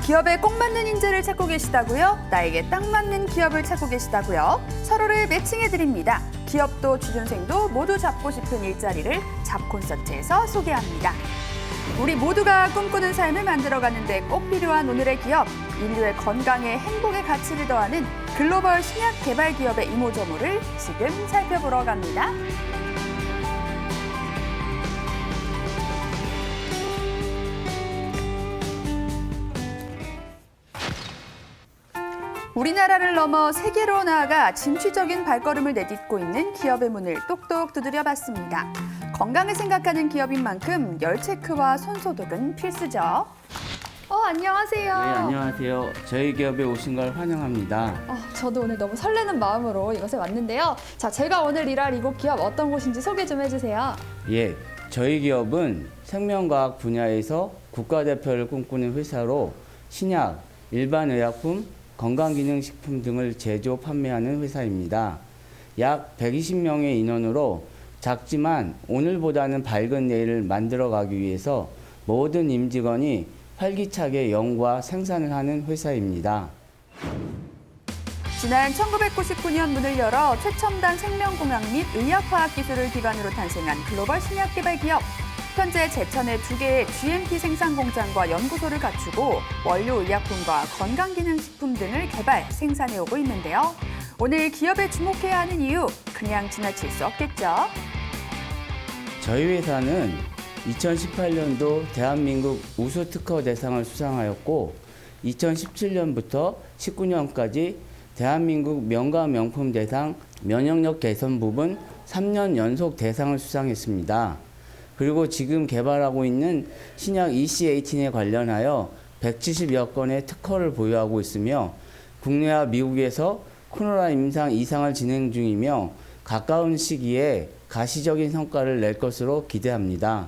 기업에 꼭 맞는 인재를 찾고 계시다고요? 나에게 딱 맞는 기업을 찾고 계시다고요? 서로를 매칭해드립니다. 기업도 취준생도 모두 잡고 싶은 일자리를 잡콘서트에서 소개합니다. 우리 모두가 꿈꾸는 삶을 만들어가는데 꼭 필요한 오늘의 기업, 인류의 건강에 행복의 가치를 더하는 글로벌 신약 개발 기업의 이모저모를 지금 살펴보러 갑니다. 우리나라를 넘어 세계로 나아가 진취적인 발걸음을 내딛고 있는 기업의 문을 똑똑 두드려봤습니다. 건강을 생각하는 기업인 만큼 열 체크와 손 소독은 필수죠. 안녕하세요. 네, 안녕하세요. 저희 기업에 오신 걸 환영합니다. 저도 오늘 너무 설레는 마음으로 이곳에 왔는데요. 자, 제가 오늘 일할 이곳 기업 어떤 곳인지 소개 좀 해주세요. 예, 저희 기업은 생명과학 분야에서 국가대표를 꿈꾸는 회사로 신약, 일반 의약품, 건강기능식품 등을 제조, 판매하는 회사입니다. 약 120명의 인원으로 작지만 오늘보다는 밝은 내일을 만들어가기 위해서 모든 임직원이 활기차게 연구와 생산을 하는 회사입니다. 지난 1999년 문을 열어 최첨단 생명공학 및 의학화학 기술을 기반으로 탄생한 글로벌 신약 개발 기업. 현재 제천에 2개의 GMP 생산 공장과 연구소를 갖추고 원료 의약품과 건강기능식품 등을 개발, 생산해오고 있는데요. 오늘 기업에 주목해야 하는 이유, 그냥 지나칠 수 없겠죠. 저희 회사는 2018년도 대한민국 우수 특허 대상을 수상하였고 2017년부터 19년까지 대한민국 명가 명품 대상 면역력 개선 부분 3년 연속 대상을 수상했습니다. 그리고 지금 개발하고 있는 신약 EC18에 관련하여 170여 건의 특허를 보유하고 있으며 국내와 미국에서 코로나 임상 2상을 진행 중이며 가까운 시기에 가시적인 성과를 낼 것으로 기대합니다.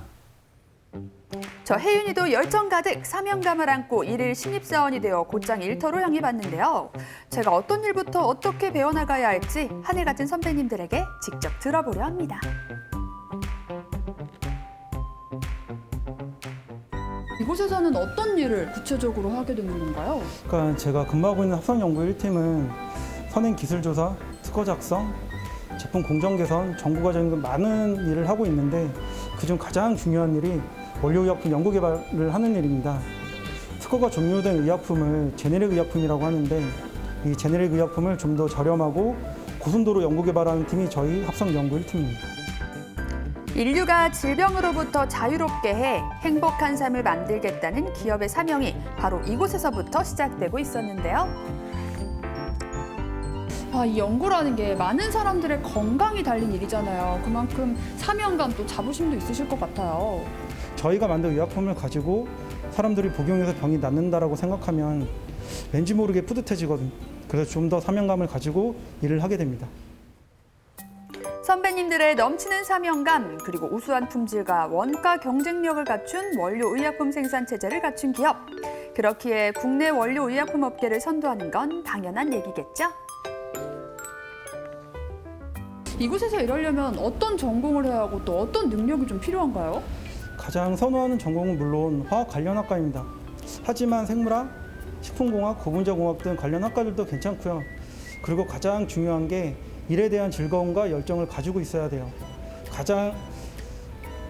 저 혜윤이도 열정 가득 사명감을 안고 일일 신입사원이 되어 곧장 일터로 향해 봤는데요. 제가 어떤 일부터 어떻게 배워나가야 할지 하늘 같은 선배님들에게 직접 들어보려 합니다. 이곳에서는 어떤 일을 구체적으로 하게 되는 건가요? 그러니까 제가 근무하고 있는 합성연구 1팀은 선행 기술조사, 특허 작성, 제품 공정 개선, 정보 과정 등 많은 일을 하고 있는데 그중 가장 중요한 일이 원료의약품 연구 개발을 하는 일입니다. 특허가 종료된 의약품을 제네릭 의약품이라고 하는데 이 제네릭 의약품을 좀 더 저렴하고 고순도로 연구 개발하는 팀이 저희 합성연구 1팀입니다. 인류가 질병으로부터 자유롭게 해 행복한 삶을 만들겠다는 기업의 사명이 바로 이곳에서부터 시작되고 있었는데요. 이 연구라는 게 많은 사람들의 건강이 달린 일이잖아요. 그만큼 사명감 또 자부심도 있으실 것 같아요. 저희가 만든 의약품을 가지고 사람들이 복용해서 병이 낫는다라고 생각하면 왠지 모르게 뿌듯해지거든요. 그래서 좀 더 사명감을 가지고 일을 하게 됩니다. 선배님들의 넘치는 사명감, 그리고 우수한 품질과 원가 경쟁력을 갖춘 원료 의약품 생산 체제를 갖춘 기업. 그렇기에 국내 원료 의약품 업계를 선도하는 건 당연한 얘기겠죠? 이곳에서 일하려면 어떤 전공을 해야 하고 또 어떤 능력이 좀 필요한가요? 가장 선호하는 전공은 물론 화학 관련 학과입니다. 하지만 생물학, 식품공학, 고분자공학 등 관련 학과들도 괜찮고요. 그리고 가장 중요한 게 일에 대한 즐거움과 열정을 가지고 있어야 돼요. 가장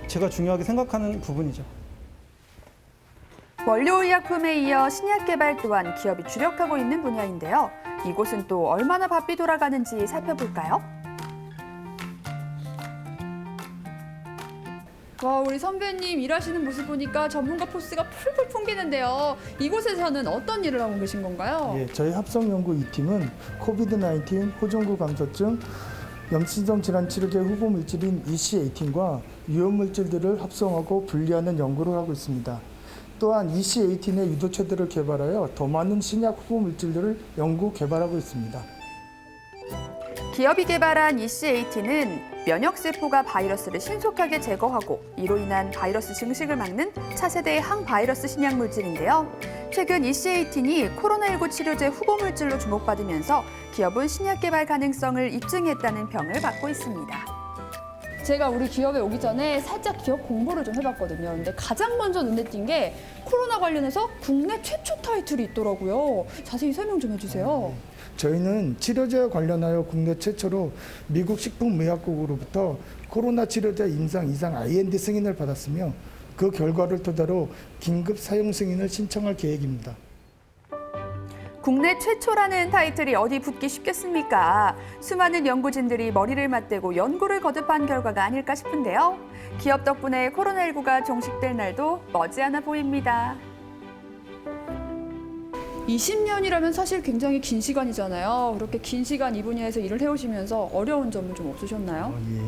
제가 중요하게 생각하는 부분이죠. 원료의약품에 이어 신약 개발 또한 기업이 주력하고 있는 분야인데요. 이곳은 또 얼마나 바삐 돌아가는지 살펴볼까요? 와, 우리 선배님 일하시는 모습 보니까 전문가 포스가 풀풀 풍기는데요. 이곳에서는 어떤 일을 하고 계신 건가요? 예, 저희 합성연구 2팀은 코비드-19, 호종구 감소증, 염증성 질환 치료제 후보 물질인 EC18과 유효 물질들을 합성하고 분리하는 연구를 하고 있습니다. 또한 EC18의 유도체들을 개발하여 더 많은 신약 후보 물질들을 연구 개발하고 있습니다. 기업이 개발한 EC18는 면역세포가 바이러스를 신속하게 제거하고 이로 인한 바이러스 증식을 막는 차세대 항바이러스 신약 물질인데요. 최근 EC18이 코로나19 치료제 후보 물질로 주목받으면서 기업은 신약 개발 가능성을 입증했다는 평을 받고 있습니다. 제가 우리 기업에 오기 전에 살짝 기업 공부를 좀 해봤거든요. 근데 가장 먼저 눈에 띈 게 코로나 관련해서 국내 최초 타이틀이 있더라고요. 자세히 설명 좀 해주세요. 저희는 치료제와 관련하여 국내 최초로 미국 식품의약국으로부터 코로나 치료제 임상 이상 IND 승인을 받았으며 그 결과를 토대로 긴급 사용 승인을 신청할 계획입니다. 국내 최초라는 타이틀이 어디 붙기 쉽겠습니까? 수많은 연구진들이 머리를 맞대고 연구를 거듭한 결과가 아닐까 싶은데요. 기업 덕분에 코로나19가 종식될 날도 머지않아 보입니다. 20년이라면 사실 굉장히 긴 시간이잖아요. 그렇게 긴 시간 이 분야에서 일을 해오시면서 어려운 점은 좀 없으셨나요? 예.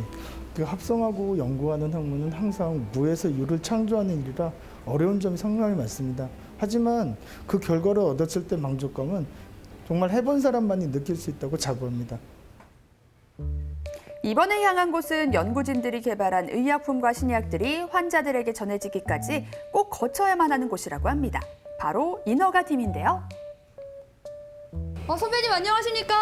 그 합성하고 연구하는 학문은 항상 무에서 유를 창조하는 일이라 어려운 점이 상당히 많습니다. 하지만 그 결과를 얻었을 때 만족감은 정말 해본 사람만이 느낄 수 있다고 자부합니다. 이번에 향한 곳은 연구진들이 개발한 의약품과 신약들이 환자들에게 전해지기까지 꼭 거쳐야만 하는 곳이라고 합니다. 바로 인허가 팀인데요. 선배님 안녕하십니까?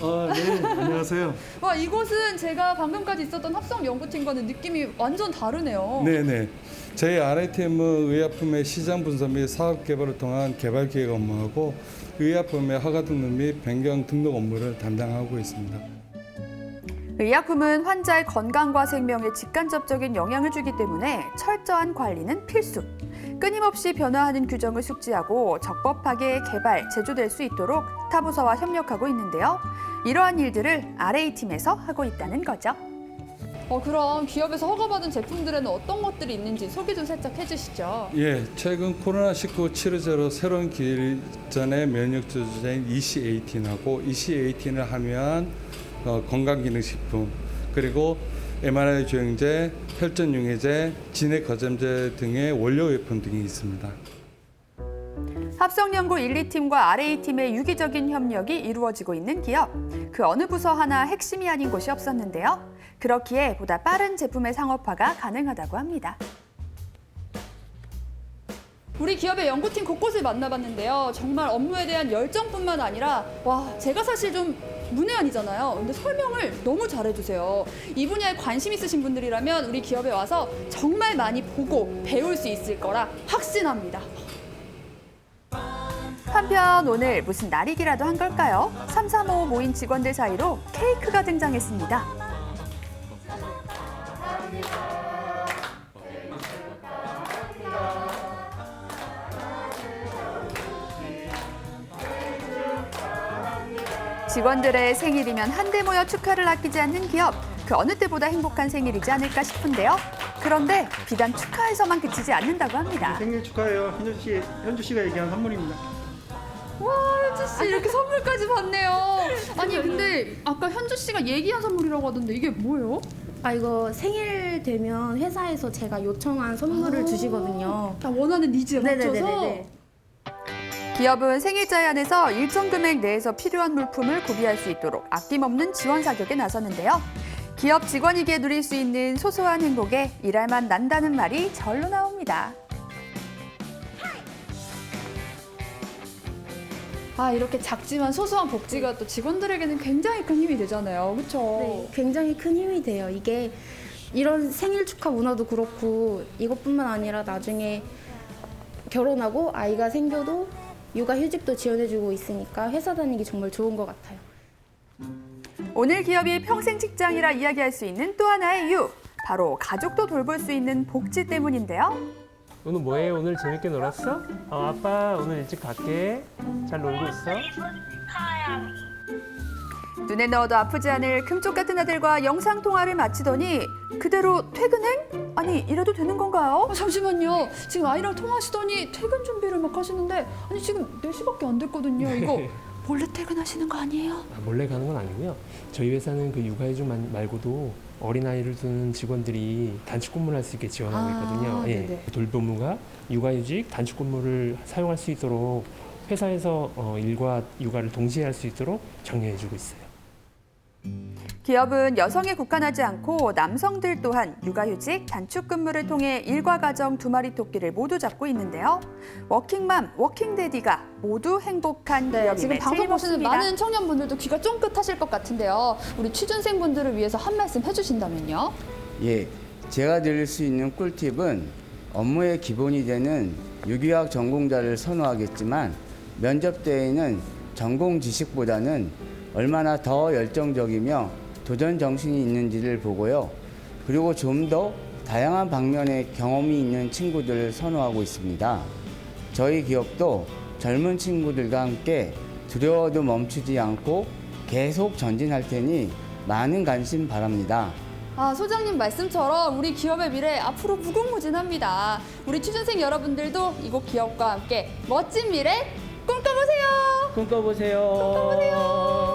네, 안녕하세요. 와, 이곳은 제가 방금까지 있었던 합성연구팀과는 느낌이 완전 다르네요. 네네. 저희 RITM은 의약품의 시장 분석 및 사업 개발을 통한 개발 기획 업무하고 의약품의 허가 등록 및 변경 등록 업무를 담당하고 있습니다. 의약품은 환자의 건강과 생명에 직간접적인 영향을 주기 때문에 철저한 관리는 필수. 끊임없이 변화하는 규정을 숙지하고 적법하게 개발, 제조될 수 있도록 타 부서와 협력하고 있는데요. 이러한 일들을 RA팀에서 하고 있다는 거죠. 그럼 기업에서 허가받은 제품들에는 어떤 것들이 있는지 소개 좀 살짝 해주시죠. 예, 최근 코로나19 치료제로 새로운 기전의 면역 저주제인 EC18하고 EC18을 함유한 건강기능식품, 그리고 mRNA 조영제, 혈전융해제, 진액 거점제 등의 원료의품 등이 있습니다. 합성연구 1, 2팀과 RA팀의 유기적인 협력이 이루어지고 있는 기업. 그 어느 부서 하나 핵심이 아닌 곳이 없었는데요. 그렇기에 보다 빠른 제품의 상업화가 가능하다고 합니다. 우리 기업의 연구팀 곳곳을 만나봤는데요. 정말 업무에 대한 열정뿐만 아니라 제가 사실 좀 문외한이잖아요. 근데 설명을 너무 잘해주세요. 이 분야에 관심 있으신 분들이라면 우리 기업에 와서 정말 많이 보고 배울 수 있을 거라 확신합니다. 한편 오늘 무슨 날이기라도 한 걸까요? 335 모인 직원들 사이로 케이크가 등장했습니다. 직원들의 생일이면 한데 모여 축하를 아끼지 않는 기업. 그 어느 때보다 행복한 생일이지 않을까 싶은데요. 그런데 비단 축하에서만 그치지 않는다고 합니다. 생일 축하해요. 현주 씨가 얘기한 선물입니다. 와, 현주 씨 이렇게 선물까지 받네요. 아니 근데 아까 현주 씨가 얘기한 선물이라고 하던데 이게 뭐예요? 이거 생일 되면 회사에서 제가 요청한 선물을 주시거든요. 다 원하는 니즈에 맞춰서? 네네네네. 기업은 생일 제한에서 일정 금액 내에서 필요한 물품을 구비할 수 있도록 아낌없는 지원 사격에 나섰는데요. 기업 직원이기에 누릴 수 있는 소소한 행복에 일할 맛 난다는 말이 절로 나옵니다. 이렇게 작지만 소소한 복지가 또 직원들에게는 굉장히 큰 힘이 되잖아요. 그렇죠? 네, 굉장히 큰 힘이 돼요. 이게 이런 생일 축하 문화도 그렇고 이것뿐만 아니라 나중에 결혼하고 아이가 생겨도 육아휴직도 지원해주고 있으니까 회사 다니기 정말 좋은 것 같아요. 오늘 기업이 평생 직장이라 이야기할 수 있는 또 하나의 이유. 바로 가족도 돌볼 수 있는 복지 때문인데요. 오늘 뭐해? 오늘 재밌게 놀았어? 아빠 오늘 일찍 갈게. 잘 놀고 있어? 눈에 넣어도 아프지 않을 금쪽 같은 아들과 영상통화를 마치더니 그대로 퇴근행? 아니 이래도 되는 건가요? 잠시만요. 지금 아이랑 통화하시더니 퇴근 준비를 막 하시는데 아니 지금 4시밖에 안 됐거든요. 이거 몰래 퇴근하시는 거 아니에요? 몰래 가는 건 아니고요. 저희 회사는 그 육아휴직 말고도 어린아이를 두는 직원들이 단축 근무를 할 수 있게 지원하고 있거든요. 네네. 돌보무가 육아휴직 단축 근무를 사용할 수 있도록 회사에서 일과 육아를 동시에 할 수 있도록 장려해주고 있어요. 기업은 여성에 국한하지 않고 남성들 또한 육아휴직, 단축근무를 통해 일과 가정 두 마리 토끼를 모두 잡고 있는데요. 워킹맘, 워킹데디가 모두 행복한 기업임에 지금 방송 보시는 틀림없습니다. 많은 청년분들도 귀가 쫑긋하실 것 같은데요. 우리 취준생분들을 위해서 한 말씀 해주신다면요? 예, 제가 드릴 수 있는 꿀팁은 업무의 기본이 되는 유기학 전공자를 선호하겠지만 면접 때에는 전공 지식보다는 얼마나 더 열정적이며 도전 정신이 있는지를 보고요. 그리고 좀 더 다양한 방면의 경험이 있는 친구들을 선호하고 있습니다. 저희 기업도 젊은 친구들과 함께 두려워도 멈추지 않고 계속 전진할 테니 많은 관심 바랍니다. 소장님 말씀처럼 우리 기업의 미래 앞으로 무궁무진합니다. 우리 취준생 여러분들도 이곳 기업과 함께 멋진 미래 꿈꿔보세요. 꿈꿔보세요.